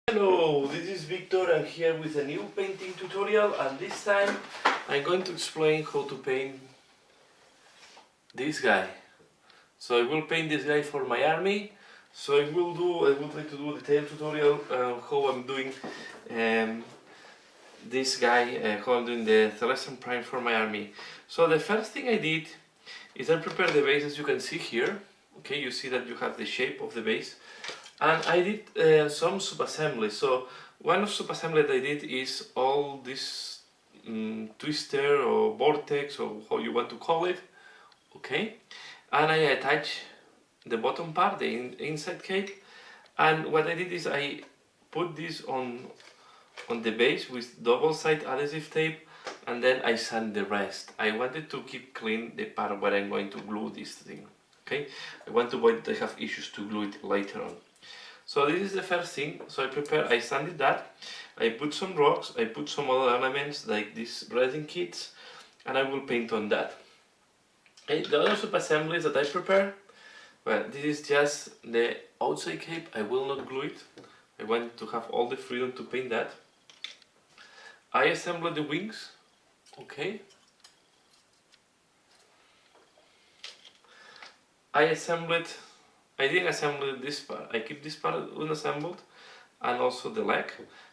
Hello, this is Victor. I'm here with a new painting tutorial, and this time I'm going to explain how to paint this guy. So I will paint this guy for my army. So I will try to do a detailed tutorial how I'm doing this guy, how I'm doing the Celestant Prime for my army. So the first thing I did is I prepared the base, as you can see here. Okay, you see that you have the shape of the base. And I did some sub-assembly. So one of sub-assembly that I did is all this twister or vortex or how you want to call it. Okay, and I attach the bottom part, the inside cape. And what I did is I put this on the base with double-sided adhesive tape, and then I sand the rest. I wanted to keep clean the part where I'm going to glue this thing. Okay, I want to avoid that I have issues to glue it later on. So this is the first thing. So I sanded that, I put some rocks, I put some other elements like these resin kits, and I will paint on that. Okay, the other sub-assemblies that I prepare, well, this is just the outside cape. I will not glue it. I want to have all the freedom to paint that. I assembled the wings, okay. I didn't assemble this part. I keep this part unassembled, and also the leg,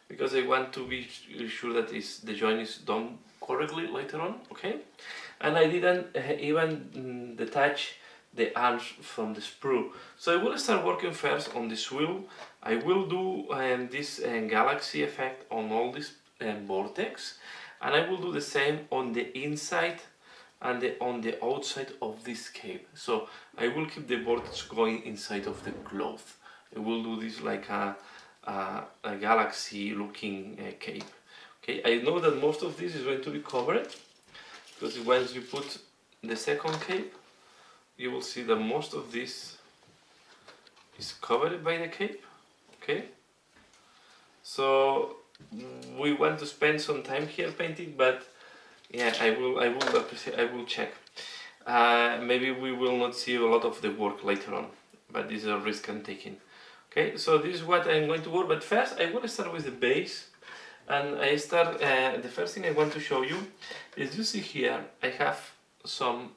because I want to be sure that the joint is done correctly later on, okay? And I didn't even detach the arms from the sprue. So I will start working first on the swivel. I will do this galaxy effect on all this vortex, and I will do the same on the inside and on the outside of this cape. So I will keep the vortex going inside of the cloth. I will do this like a galaxy looking cape. Okay, I know that most of this is going to be covered, because once you put the second cape, you will see that most of this is covered by the cape. Okay, so we want to spend some time here painting, but yeah, I will check. Maybe we will not see a lot of the work later on, but this is a risk I'm taking. Okay, so this is what I'm going to work, but first I want to start with the base. And the first thing I want to show you is, you see here, I have some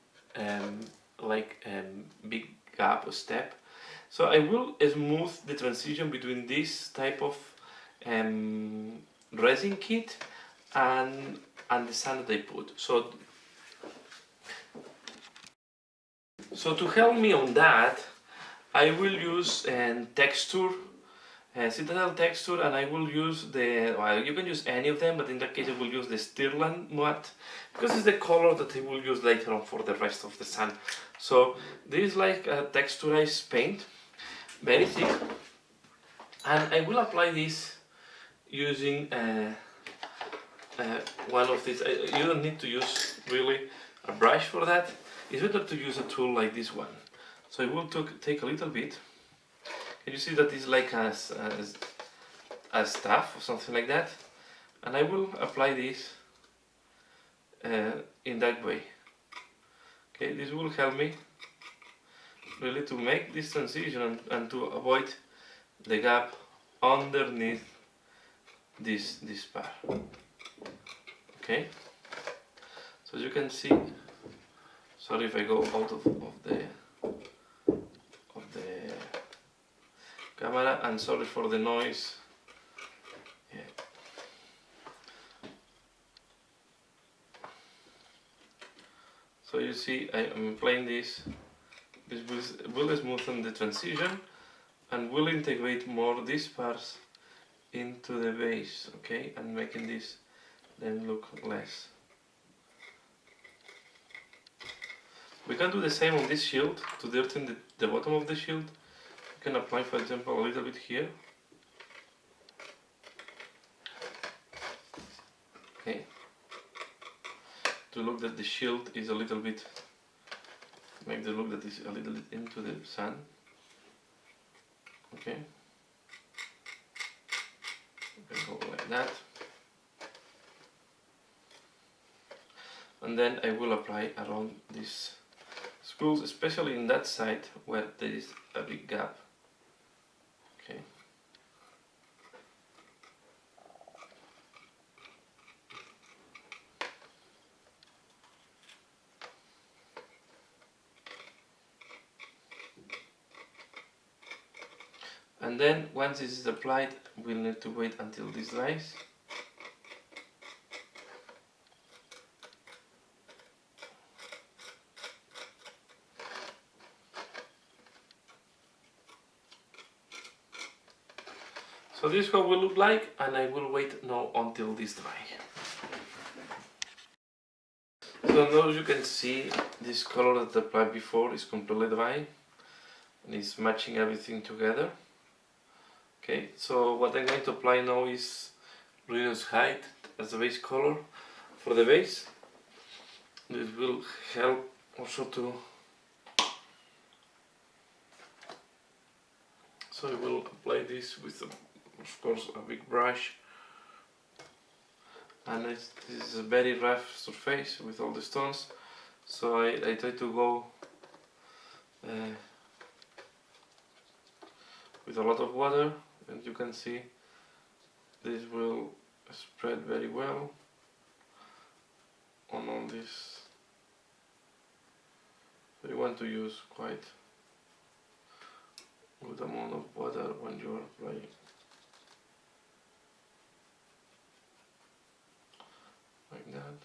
big gap or step. So I will smooth the transition between this type of resin kit and the sand that I put. So to help me on that, I will use texture, Citadel texture, and I will use you can use any of them, but in that case I will use the Stirland mud, because it's the color that I will use later on for the rest of the sand. So this is like a texturized paint, very thick, and I will apply this using one of these. You don't need to use really a brush for that. It's better to use a tool like this one. So I will take a little bit. Can you see that it's like a staff or something like that? And I will apply this in that way. Okay, this will help me really to make this transition and to avoid the gap underneath this part. Okay, so as you can see, sorry if I go out of the camera, and sorry for the noise. Yeah. So you see I am applying this. This will smoothen the transition and will integrate more these parts into the base, okay, and making this then look less. We can do the same on this shield to dirten the bottom of the shield. You can apply, for example, a little bit here. Okay. To look that the shield is a little bit, make the look that is a little bit into the sand. Okay. You can go like that. And then I will apply around these spools, especially in that side where there is a big gap. Okay. And then once this is applied, we'll need to wait until this dries. So this is how it will look like, and I will wait now until this dry. So now as you can see, this color that I applied before is completely dry and it's matching everything together. Okay, so what I'm going to apply now is Rinox Hide as the base color for the base. This will help also to... So I will apply this with, of course, a big brush. And this is a very rough surface with all the stones, so I try to go with a lot of water, and you can see this will spread very well on all this. So you want to use quite a good amount of water when you are applying. Like that.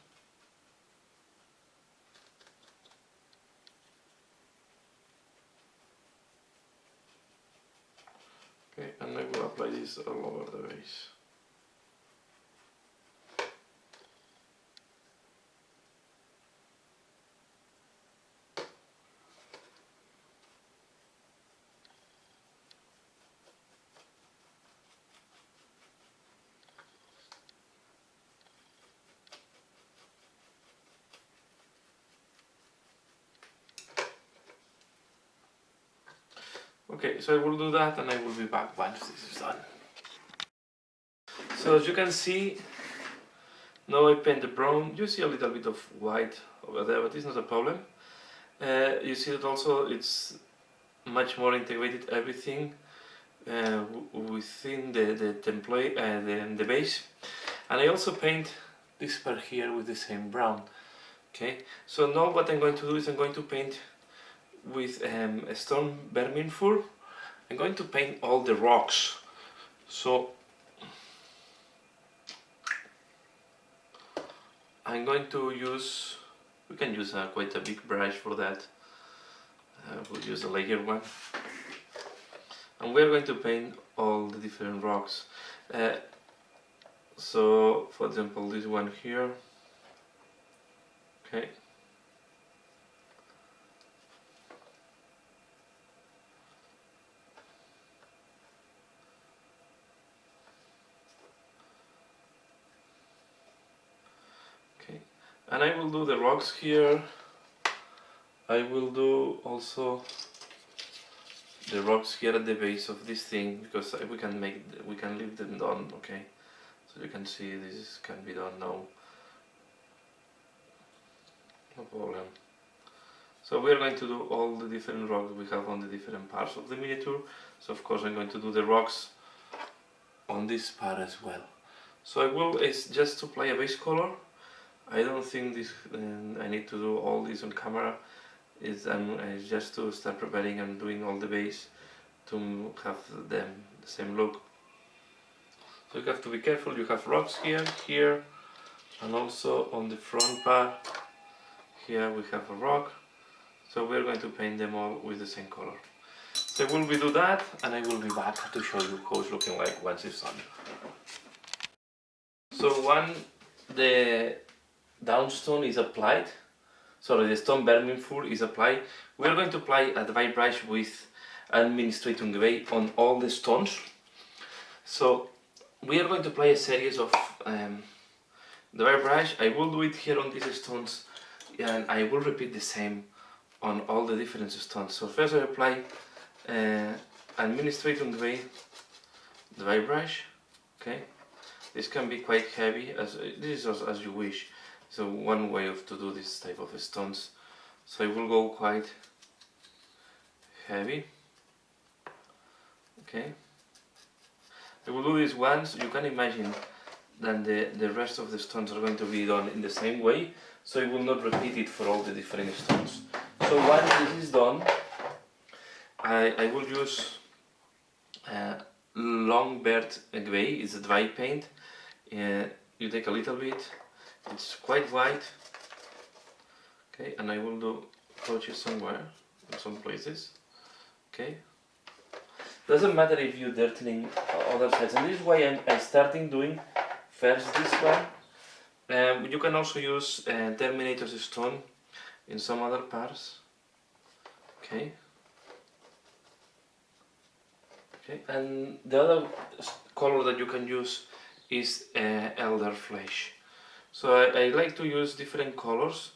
Okay, and I will apply this all over the base. Okay, so I will do that and I will be back once this is done. So as you can see, now I paint the brown. You see a little bit of white over there, but it's not a problem. You see that also it's much more integrated everything within the template, the base. And I also paint this part here with the same brown. Okay, so now what I'm going to do is I'm going to paint with a Stormvermin fur. I'm going to paint all the rocks. So I'm going to use, we can use quite a big brush for that. We'll use a layer one. And we're going to paint all the different rocks. So for example this one here. Okay. And I will do the rocks here. I will do also the rocks here at the base of this thing, because we can leave them done. Okay, so you can see this can be done now. No problem. So we are going to do all the different rocks we have on the different parts of the miniature. So of course I'm going to do the rocks on this part as well. So I will just to apply a base color. I don't think this I need to do all this on camera. It's just to start preparing and doing all the base to have them the same look. So you have to be careful. You have rocks here, here, and also on the front part here we have a rock. So we're going to paint them all with the same color. So I will do that, and I will be back to show you how it's looking like once it's done. So when the downstone is applied, sorry, the Stormvermin fur is applied, we are going to apply a dry brush with Administratum Grey on all the stones. So we are going to apply a series of dry brush. I will do it here on these stones, and I will repeat the same on all the different stones. So first I apply Administratum Grey dry brush. Okay, this can be quite heavy, this is as you wish. So one way to do this type of stones. So I will go quite heavy. Okay. I will do this once. You can imagine that the rest of the stones are going to be done in the same way. So I will not repeat it for all the different stones. So once this is done, I will use Longbear Grey is a dry paint. You take a little bit, it's quite white. Okay, and I will do touches somewhere, in some places. Okay. Doesn't matter if you're dirtying other sides, and this is why I'm starting doing first this one. You can also use Terminatus Stone in some other parts. Okay. Okay, and the other color that you can use is Elday Flesh. So I like to use different colors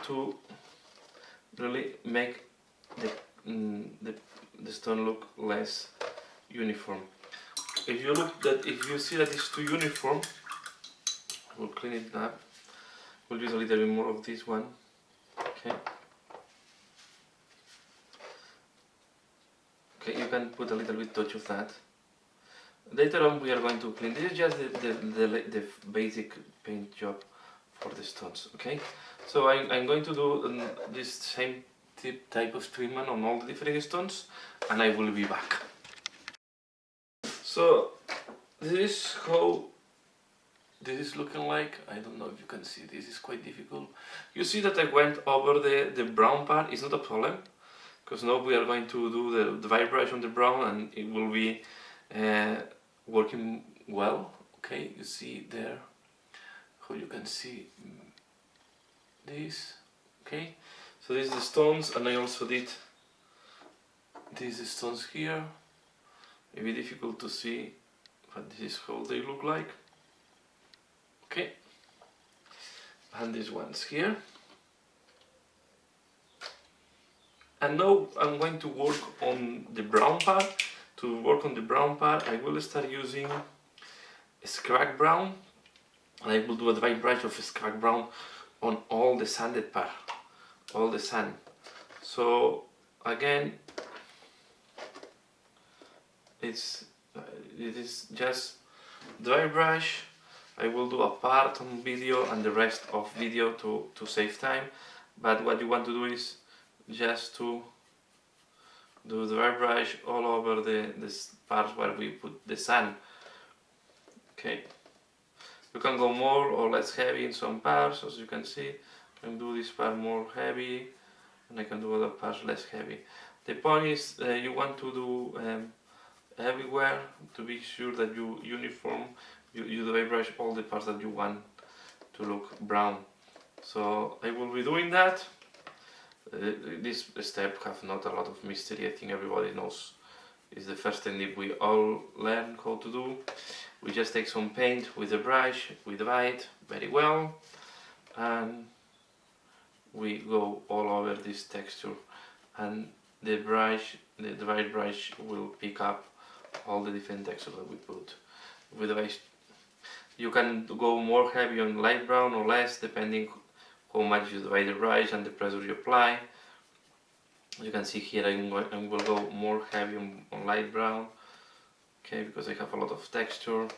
to really make the stone look less uniform. If you see that it's too uniform, we'll clean it up. We'll use a little bit more of this one. Okay. Okay, you can put a little bit touch of that. Later on we are going to clean. This is just the basic paint job for the stones. Okay, so I'm going to do this same type of treatment on all the different stones, and I will be back. So this is how this is looking like. I don't know if you can see, this is quite difficult. You see that I went over the brown part. It's not a problem, because now we are going to do the dry brush on the brown, and it will be working well. Okay, you see there how you can see this. Okay, so this is the stones, and I also did these stones here. Maybe difficult to see, but this is how they look like. Okay, and these ones here. And now I'm going to work on the brown part. To work on the brown part, I will start using scrag brown, and I will do a dry brush of scrag brown on all the sanded part, all the sand. So again, it is just dry brush. I will do a part on video and the rest of video to save time, but what you want to do is just to do the dry brush all over this parts where we put the sand. Okay, you can go more or less heavy in some parts, as you can see. I can do this part more heavy, and I can do other parts less heavy. The point is you want to do everywhere to be sure that you you dry brush all the parts that you want to look brown. So I will be doing that. This step have not a lot of mystery. I think everybody knows. It's the first technique we all learn how to do. We just take some paint with a brush, we divide very well, and we go all over this texture, and the dry brush will pick up all the different textures that we put. With the base, you can go more heavy on light brown or less, depending how much you divide the brush and the pressure you apply. You can see here I will go more heavy on light brown, okay, because I have a lot of texture,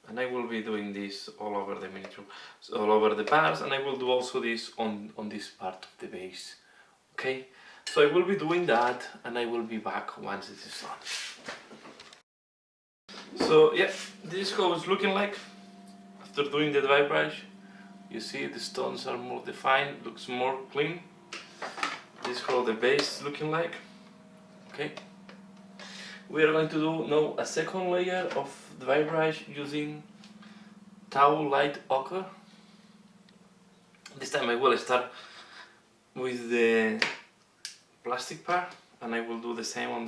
and I will be doing this all over the miniature, so all over the parts, and I will do also this on this part of the base. Okay, so I will be doing that, and I will be back once it is done. So yeah, this is how it's looking like after doing the dry brush. You see the stones are more defined, looks more clean. This is how the base is looking like. Okay, we are going to do now a second layer of dry brush using Light Ochre. This time I will start with the plastic part, and I will do the same on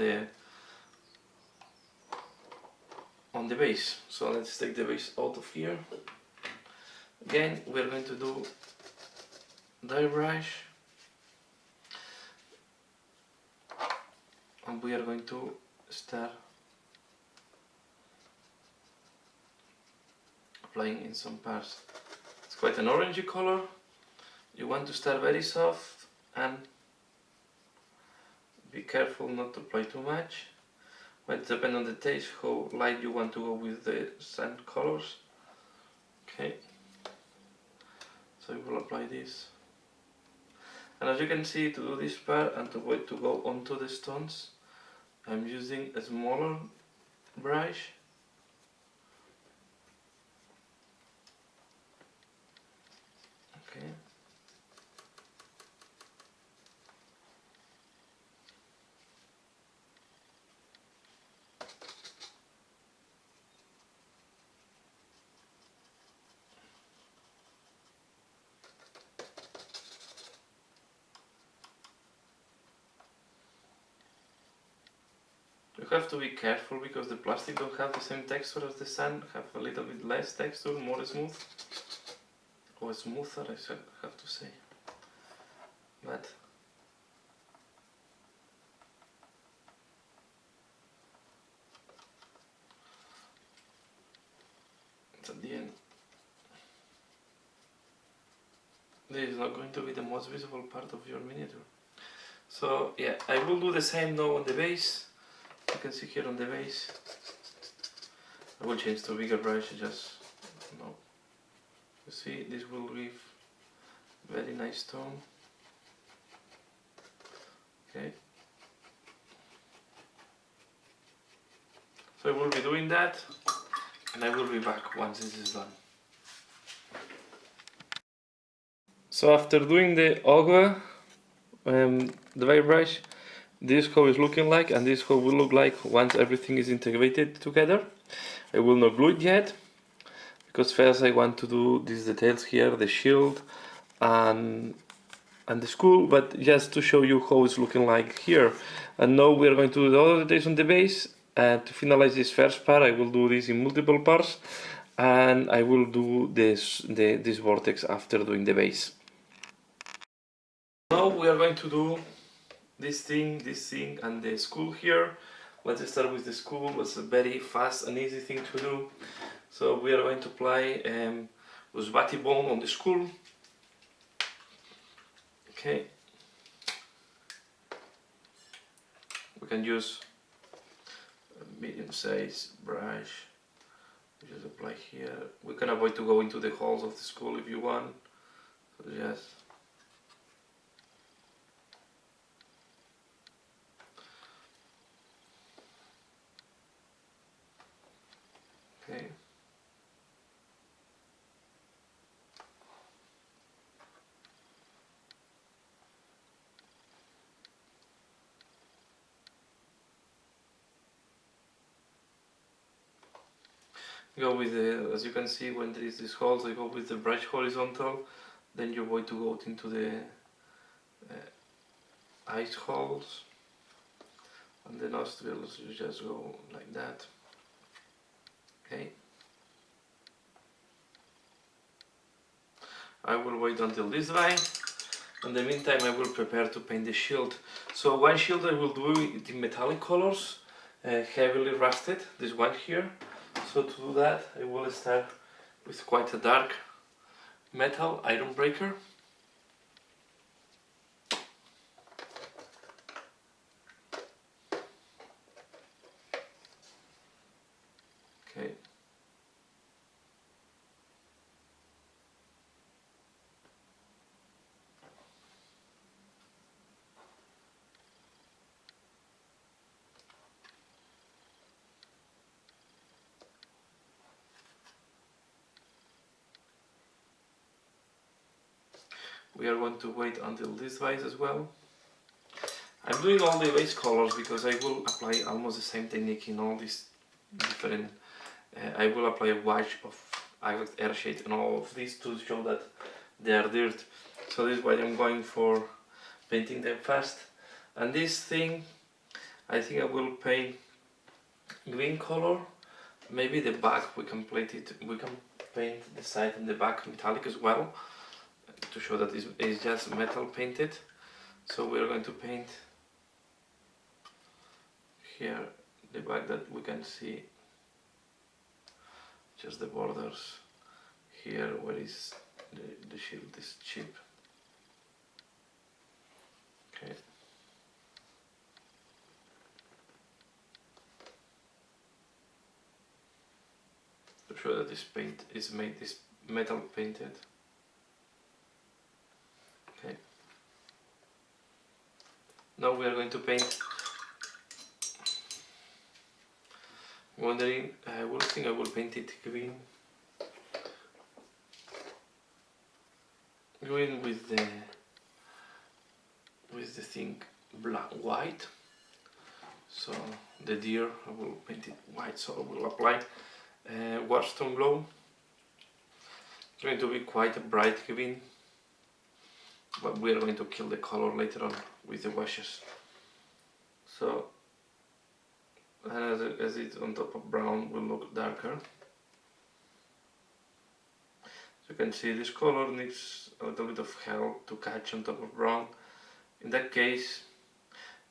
the base. So let's take the base out of here. Again, we are going to do dry brush, and we are going to start applying in some parts. It's quite an orangey color. You want to start very soft and be careful not to apply too much. Well, it depends on the taste how light you want to go with the sand colors. Okay, so I will apply this, and as you can see, to do this part and to wait to go onto the stones, I'm using a smaller brush. Okay. You have to be careful because the plastic don't have the same texture as the sand, have a little bit less texture, more smooth, or smoother I should have to say. But it's at the end. This is not going to be the most visible part of your miniature. So yeah, I will do the same now on the base. You can see here on the base. I will change to bigger brush, just no. You see, this will give very nice tone. Okay. So I will be doing that, and I will be back once this is done. So after doing the Ochre, the white brush, this is how it's looking like, and this is how it will look like once everything is integrated together. I will not glue it yet, because first I want to do these details here, the shield and the skull, but just to show you how it's looking like here. And now we are going to do the other details on the base, and to finalize this first part I will do this in multiple parts, and I will do this vortex after doing the base. Now we are going to do this thing, and the skull here. Let's start with the skull. It's a very fast and easy thing to do. So we are going to apply Ushabti bone on the skull. Okay. We can use a medium size brush. Just apply here. We can avoid to go into the holes of the skull if you want. So just. Okay. Go with the, as you can see, when there is these holes, I go with the brush horizontal, then you avoid to go into the eyes holes, and the nostrils you just go like that. Okay. I will wait until this dry. In the meantime, I will prepare to paint the shield. So one shield I will do it in metallic colors, heavily rusted, this one here. So to do that, I will start with quite a dark metal iron breaker. Okay. We are going to wait until this dries as well. I'm doing all the base colors because I will apply almost the same technique in all these different. I will apply a wash of Agrax Earthshade and all of these to show that they are dirt. So this is why I'm going for painting them fast. And this thing, I think I will paint green color. Maybe the back we can paint it. We can paint the side and the back metallic as well, to show that it's just metal painted. So we are going to paint here the back that we can see just the borders here where is the shield is cheap. Okay. To show that this paint is made, this metal painted. Okay. Now we are going to paint wondering, I will think I will paint it green. Green with the thing black white. So the deer I will paint it white. So I will apply Warpstone Glow. It's going to be quite a bright green, but we are going to kill the color later on with the washes. So, and as it's on top of brown, will look darker. So you can see this color needs a little bit of help to catch on top of brown. In that case,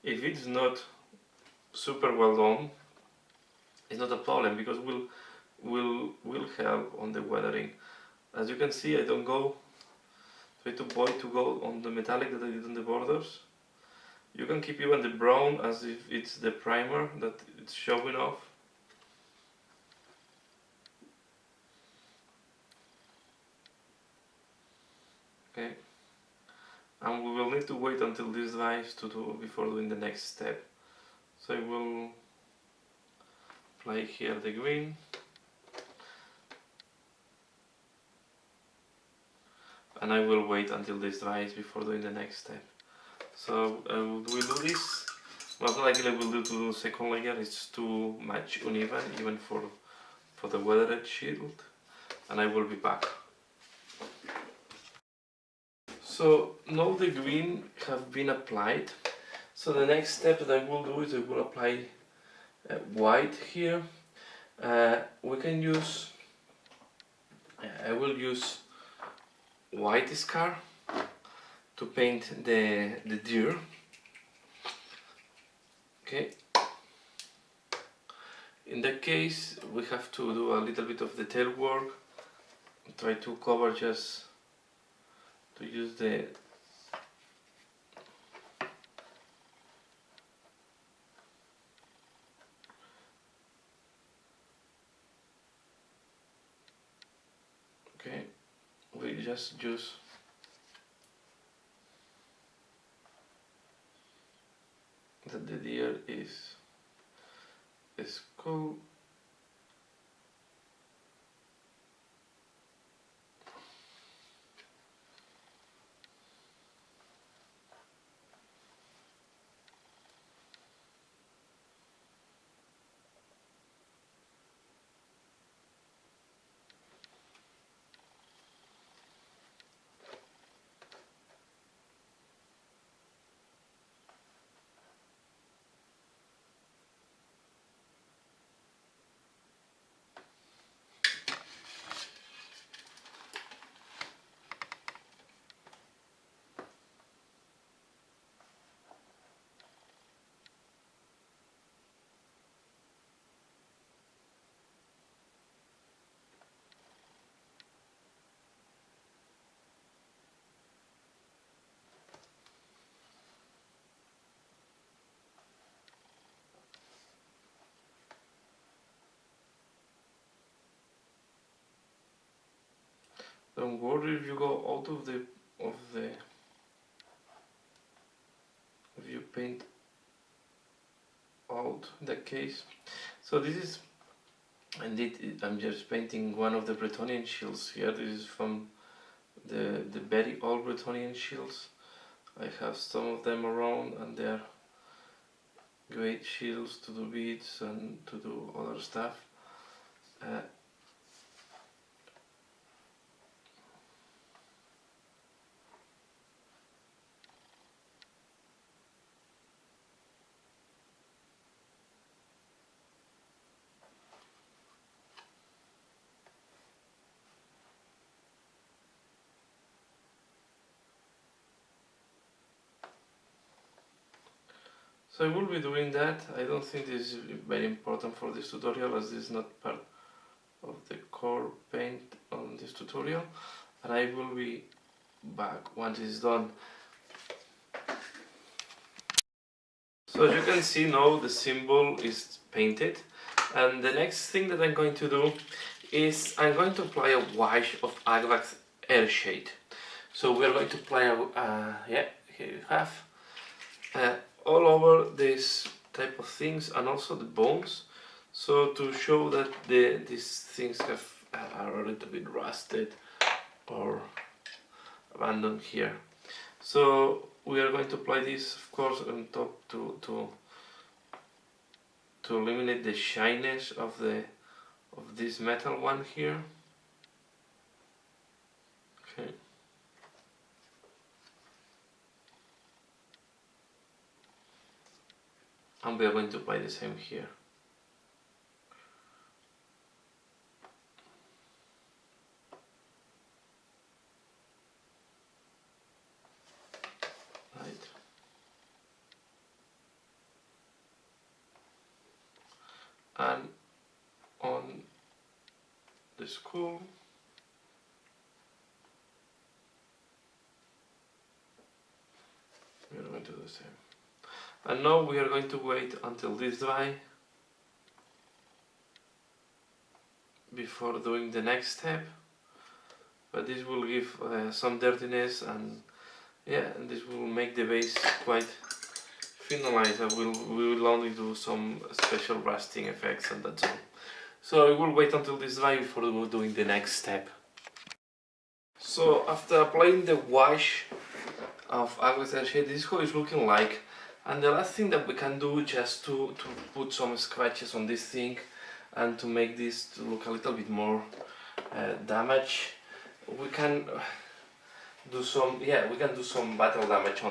if it's not super well done, it's not a problem, because will help on the weathering. As you can see, I don't try to avoid to go on the metallic that I did on the borders. You can keep even the brown as if it's the primer that it's showing off. Okay, and we will need to wait until this dries before doing the next step. So I will apply here the green. And I will wait until this dries before doing the next step. So we'll do this. Most likely we'll do the second layer. It's too much uneven, even for the weathered shield. And I will be back. So now the green have been applied. So the next step that I will do is I will apply white here. We can use. I will use white scar to paint the deer. Okay. In that case, we have to do a little bit of the tail work. Try to cover, just to use the okay. We just use that the deer is cool. Don't worry if you go out of the if you paint out in that case. So this is indeed, I'm just painting one of the Bretonnian shields here. This is from the very old Bretonnian shields. I have some of them around, and they're great shields to do beads and to do other stuff. So I will be doing that. I don't think this is very important for this tutorial, as this is not part of the core paint on this tutorial, and I will be back once it's done. So as you can see now, the symbol is painted, and the next thing that I'm going to do is I'm going to apply a wash of Agrax Earthshade. So we're going to apply yeah, here you have all over this type of things, and also the bones. So to show that these things are a little bit rusted or abandoned here. So we are going to apply this, of course, on top to eliminate the shyness of this metal one here. Okay. And we are going to apply the same here. Right. And on the skull, we are going to do the same. And now we are going to wait until this dry before doing the next step. But this will give some dirtiness, and yeah, and this will make the base quite finalized. We will only do some special rusting effects and that's all. So I will wait until this dry before doing the next step. So after applying the wash of Agrax Earthshade, this is how it's looking like. And the last thing that we can do, just to put some scratches on this thing and to make this to look a little bit more damage, we can do some battle damage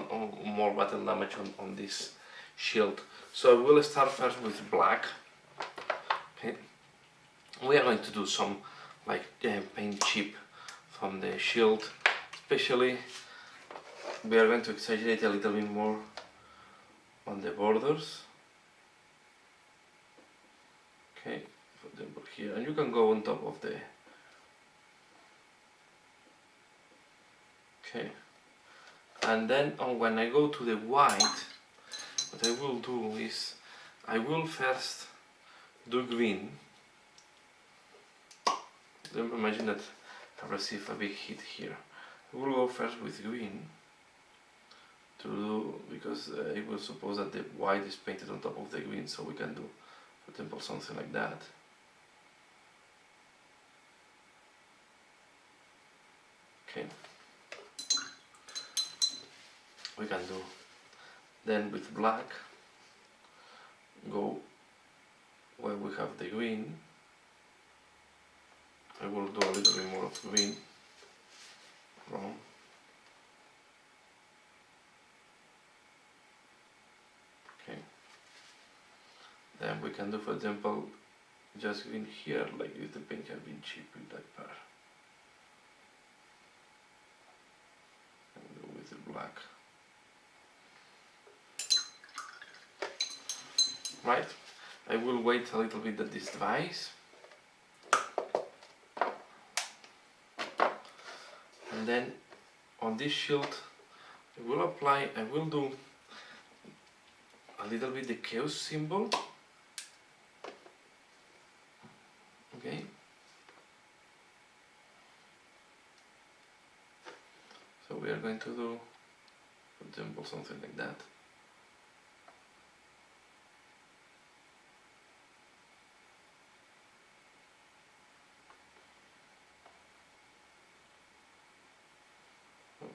more battle damage on this shield. So we'll start first with black. Okay, we are going to do some like paint chip from the shield, especially we are going to exaggerate a little bit more on the borders. Okay, for example here, and you can go on top of the. Okay, and then when I go to the white, what I will do is I will first do green. Don't imagine that I receive a big hit here. I will go first with green to do, because I will suppose that the white is painted on top of the green, so we can do, for example, something like that. Okay. We can do then with black, go where we have the green. I will do a little bit more of green from. Okay. Then we can do, for example, just green here, like if the paint has been chipped with that part. And go with the black. Right, I will wait a little bit that this dries, and then on this shield I will do a little bit the chaos symbol. Okay, so we are going to do, for example, something like that.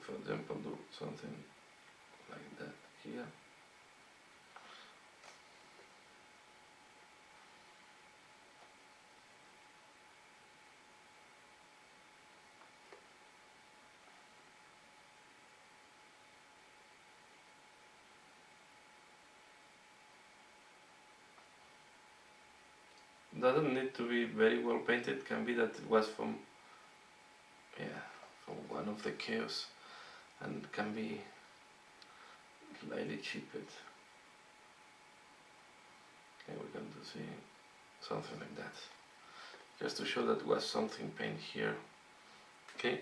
For example, do something like that here. Doesn't need to be very well painted, can be that it was from one of the chaos, and can be slightly chipped. Okay, we can do something like that, just to show that it was something paint here. Okay,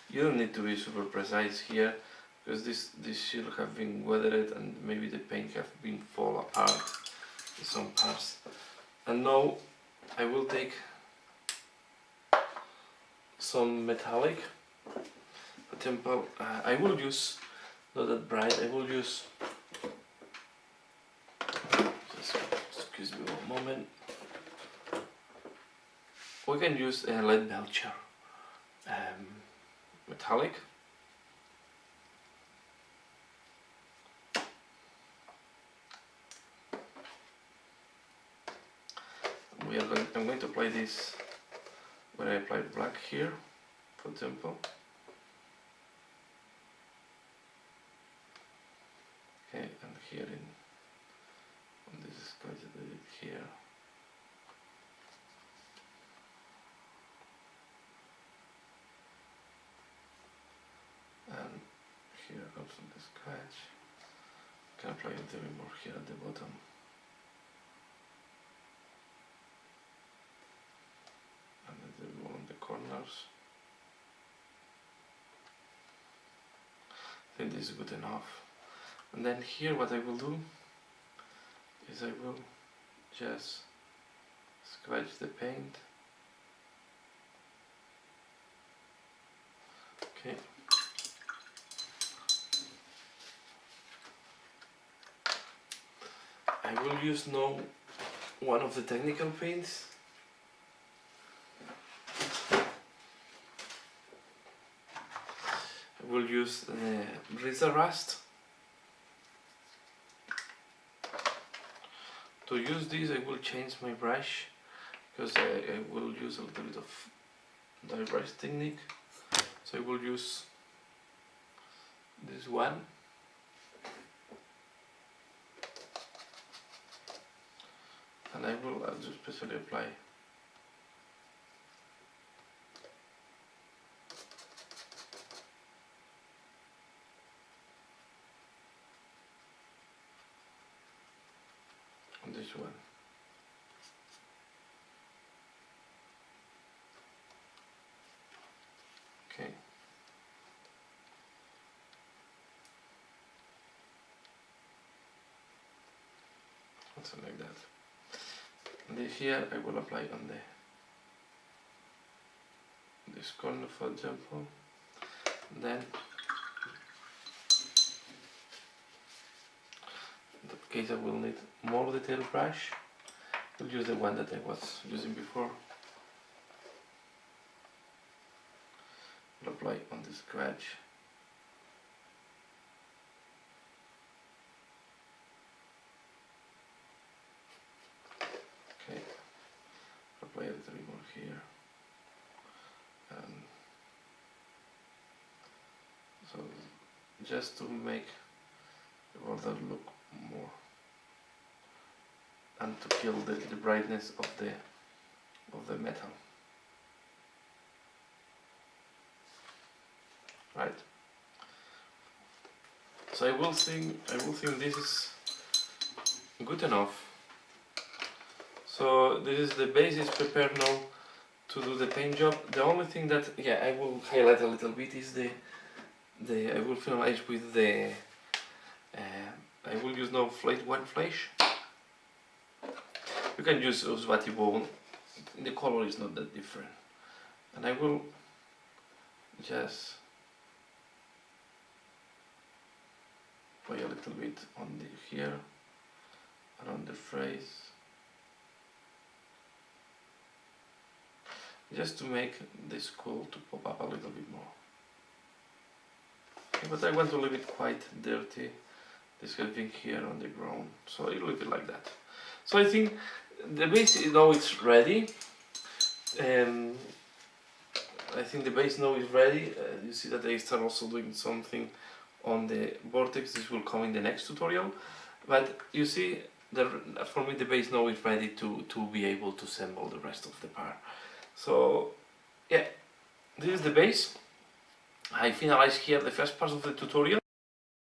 you don't need to be super precise here, because this shield have been weathered and maybe the paint have been fall apart in some parts. And now I will take some metallic. For example, I will use, not that bright, I will use moment we can use a Leadbelcher metallic. I'm going to apply this where I applied black here, for example. Okay, and here on this scratch I did it here. And here also the scratch. Can apply a little bit more here at the bottom. And a little bit more on the corners. I think this is good enough. And then here what I will do is I will just scratch the paint. Okay. I will use now one of the technical paints. I will use the Razor Rust. To use this I will change my brush because I will use a little bit of dry brush technique. So I will use this one. And I will just specially apply on this one. Okay. Something like that. And here I will apply on this corner, for example. And then in that case I will need more detailed brush. I'll use the one that I was using before. I'll apply on the scratch. Okay, apply a little bit more here, and so just to make the border look more and to kill the brightness of the metal. Right. So I will think this is good enough. So this is the basis prepared now to do the paint job. The only thing that I will highlight a little bit is I will finalize with the I will use now White Flesh. You can use Ushabti bone. The color is not that different, and I will just apply a little bit on the here and on the phrase. Just to make the skull to pop up a little bit more. Okay, but I want to leave it quite dirty, this kind of thing here on the ground, so I'll leave it like that. So I think the base now it's ready. I think the base now is ready. You see that I start also doing something on the vortex. This will come in the next tutorial. But you see, for me the base now is ready to be able to assemble the rest of the part. So yeah, this is the base. I finalized here the first part of the tutorial.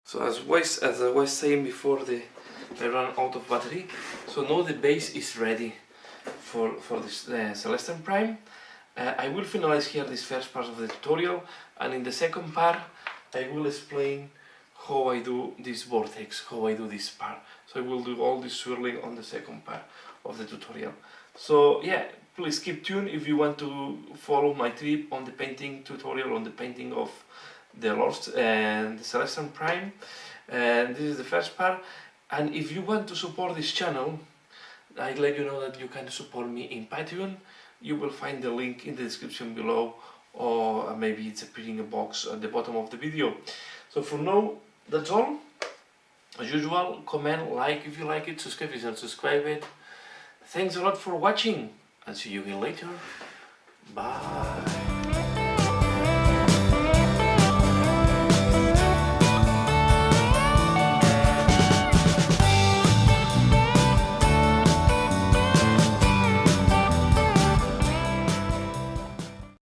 So as I was saying before, I ran out of battery. So now the base is ready for this Celestant Prime. I will finalize here this first part of the tutorial, and in the second part I will explain how I do this vortex, how I do this part. So I will do all this swirling on the second part of the tutorial. So yeah, please keep tuned if you want to follow my trip on the painting tutorial, on the painting of the Lost and the Celestant Prime. And this is the first part. And if you want to support this channel, I let you know that you can support me in Patreon. You will find the link in the description below, or maybe it's appearing in a box at the bottom of the video. So for now, that's all. As usual, comment, like if you like it, subscribe if you don't subscribe it. Thanks a lot for watching, and see you again later. Bye.